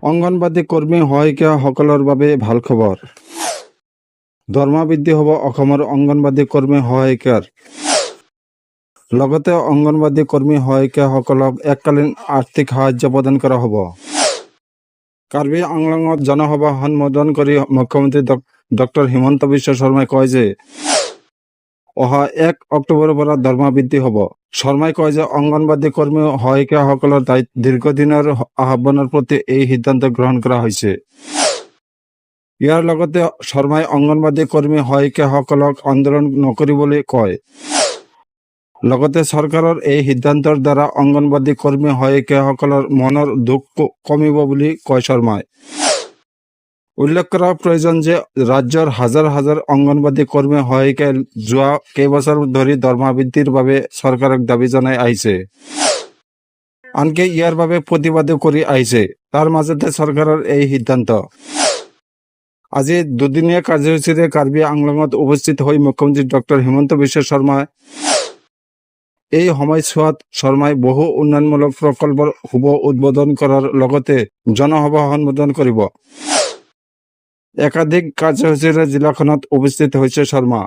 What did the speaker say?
অংগনবাদী কৰ্মী সহায়িকাসকলৰ বাবে ভাল খবৰ। দৰমহা বৃদ্ধি হ'ব অসমৰ অংগনবাদী কৰ্মী সহায়িকাৰ। লগতে অংগনবাদী কৰ্মী সহায়িকাসকলক এককালীন আৰ্থিক সাহায্য প্ৰদান কৰা হ'ব। কাৰ্বি আংলঙত জনসভা সম্বোধন কৰি মুখ্যমন্ত্ৰী ডক্টৰ হিমন্ত বিশ্ব শৰ্মাই কয় যে অহা 1 অক্টোবৰৰ পৰা দৰমহা বৃদ্ধি হ'ব। শৰ্মাই কয় যে অংগনবাদী কৰ্মী সহায়িকাসকলৰ দীৰ্ঘদিনৰ আহ্বানৰ প্ৰতি এই সিদ্ধান্ত গ্ৰহণ কৰা হৈছে। ইয়াৰ লগতে শৰ্মাই অংগনবাদী কৰ্মী সহায়িকাসকলক আন্দোলন নকৰিবলৈ কয়। লগতে চৰকাৰৰ এই সিদ্ধান্তৰ দ্বাৰা অংগনবাদী কৰ্মী সহায়িকাসকলৰ মনৰ দুখ কমিব বুলি কয় শৰ্মাই। উল্লেখ কৰা প্ৰয়োজন যে ৰাজ্যৰ হাজাৰ হাজাৰ অংগনবাদী কৰ্মী সহায়িকাই যোৱা কেইবছৰ ধৰি দৰমহা বৃদ্ধিৰ বাবে চৰকাৰক দাবী জনাই আহিছে। আনকি ইয়াৰ বাবে প্ৰতিবাদো কৰি আহিছে। তাৰ মাজতে চৰকাৰৰ এই সিদ্ধান্ত। আজি দুদিনীয়া কাৰ্যসূচীৰে কাৰ্বি আংলঙত উপস্থিত হৈ মুখ্যমন্ত্ৰী ডক্টৰ হিমন্ত বিশ্ব শৰ্মাই এই সময়ছোৱাত শৰ্মাই বহু উন্নয়নমূলক প্ৰকল্পৰ শুভ উদ্বোধন কৰাৰ লগতে জনসভা সম্বোধন কৰিব। একাধিক কাৰ্যসূচীৰে জিলাখনত উপস্থিত হৈছে শৰ্মা।